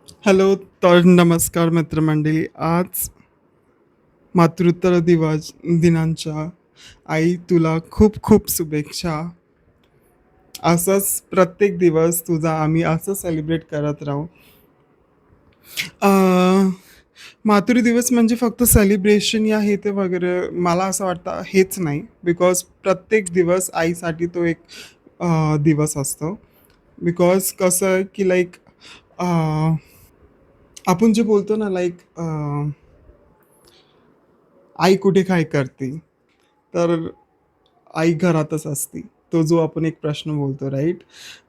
Hello, तर नमस्कार मित्रमंडळी. आज मातृत्व दिनाच्या आई तुला खूप खूप शुभेच्छा. असंच प्रत्येक दिवस तुझा आम्ही असं सेलिब्रेट करत राहू. अ, मातृ दिवस म्हणजे फक्त सेलिब्रेशन या हे ते वगैरे मला असं वाटतं हेच नाही. बिकॉज प्रत्येक दिवस आईसाठी तो एक दिवस असतो. बिकॉज कसं आहे की लाईक आपण जे बोलतो ना लाईक आई कुठे काय करते? तर आई घरातच असती. तो जो आपण एक प्रश्न बोलतो राइट?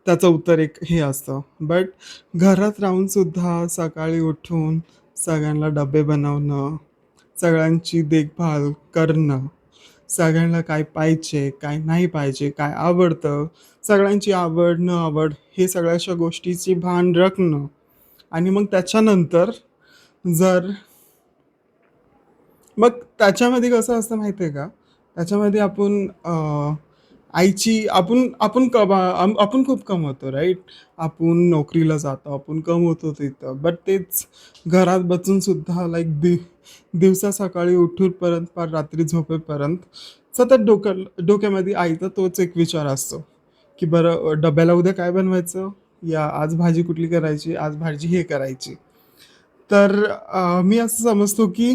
त्याचं उत्तर एक हे असतं. बट घरात राहून सुद्धा सकाळी उठून सगळ्यांना डब्बे बनवणं, सगळ्यांची देखभाल करणं, सगळ्यांना काय पाहिजे, काय नाही पाहिजे, काय आवडतं, सगळ्यांची आवड, न आवड हे सगळ्याशा गोष्टीची भान राखणं आणि मग त्याच्यानंतर जर मग त्याच्यामध्ये कसं असतं माहिती आहे का? त्याच्यामध्ये आपण आईची आपण आपण कमा आपण खूप कमवतो राइट? आपण नोकरीला जातो, आपण कमवतो तिथं. बट तेच घरात बसून सुद्धा लाइक दिवसा सकाळी उठूपर्यंत पार रात्री झोपेपर्यंत सतत डोक्यामध्ये आईचा तोच एक विचार असतो, की बरं डब्याला उद्या काय बनवायचं? या आज भाजी कुठली करायची? आज भाजी हे करायची. तर मी असं समजतो की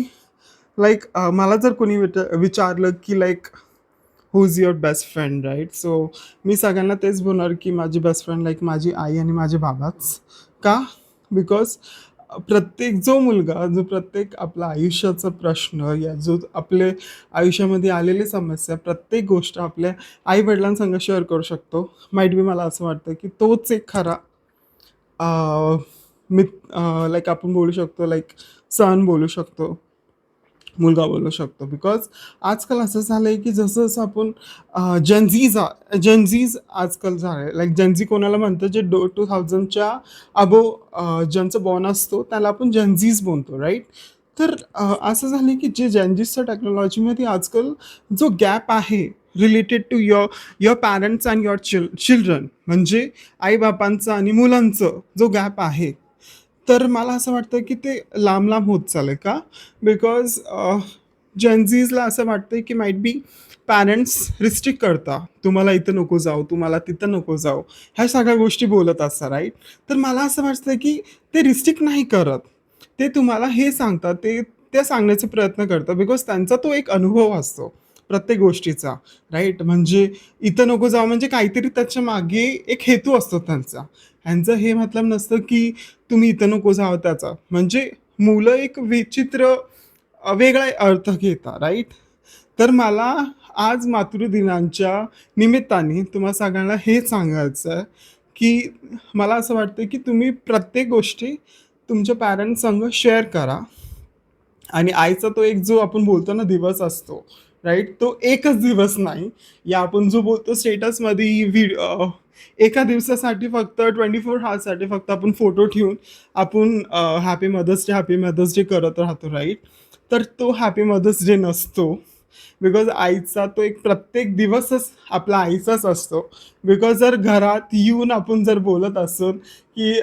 लाइक मला जर कोणी विचारलं की like who is your best friend right so मी सगळ्यांना तेच बोलणार की माझी बेस्ट फ्रेंड लाईक माझी आई आणि माझे बाबाच का बिकॉज प्रत्येक जो मुलगा जो प्रत्येक आपला आयुष्याचा प्रश्न या जो आपले आयुष्यामध्ये आलेली समस्या प्रत्येक गोष्ट आपल्या आई वडिलांसंग शेअर करू शकतो माईट बी मला असं वाटतं की तोच एक खरा मित लाईक आपण बोलू शकतो लाईक सन बोलू शकतो मुलगा बोलू शकतो बिकॉज आजकाल असं झालंय की जसं जसं आपण जेनझीज आजकाल झालंय लाईक जेनझी कोणाला म्हणतं जे 2000च्या अबो ज्यांचं बॉर्न असतो त्याला आपण जेनझीज म्हणतो राईट तर असं झालं की जे जेनझीजच्या टेक्नॉलॉजीमध्ये आजकाल जो गॅप आहे related to your parents and your children म्हणजे आईबापांचा आणि मुलांचं जो गॅप आहे तर मला असं वाटतं की ते लांब लांब होत चाललंय का बिकॉज जेनझीजला असं वाटतंय की माईट बी पॅरेंट्स रिस्ट्रिक्ट करता तुम्हाला इथं नको जाऊ तुम्हाला तिथं नको जाऊ ह्या सगळ्या गोष्टी बोलत असतात राईट तर मला असं वाटतं की ते रिस्ट्रिक्ट नाही करत ते तुम्हाला हे सांगतात ते सांगण्याचा प्रयत्न करतात बिकॉज त्यांचा तो एक अनुभव असतो प्रत्येक गोष्टीचा राईट म्हणजे इथं नको जाऊ म्हणजे काहीतरी त्याच्या मागे एक हेतू असतो त्यांचा ह्यांचं हे मतलब नसतं की तुम्ही इथं नको जावं त्याचा म्हणजे मुलं एक विचित्र वेगळा अर्थ घेता राईट तर मला आज मातृदिनाच्या निमित्ताने तुम्हा सगळ्यांना हे सांगायचं आहे की मला असं वाटतं की तुम्ही प्रत्येक गोष्टी तुमच्या पॅरेंट्स संग शेअर करा आणि आईचा तो एक जो आपण बोलतो ना दिवस असतो राईट तो एकच दिवस नाही या आपण जो बोलतो स्टेटसमध्ये एका दिवसासाठी फक्त 24 आवर्ससाठी फक्त आपण फोटो ठेवून आपण हॅपी मदर्स डे करत राहतो राईट तर तो हॅपी मदर्स डे नसतो बिकॉज आईचा तो एक प्रत्येक दिवसच आपला आईचाच असतो बिकॉज जर घरात येऊन आपण जर बोलत असो की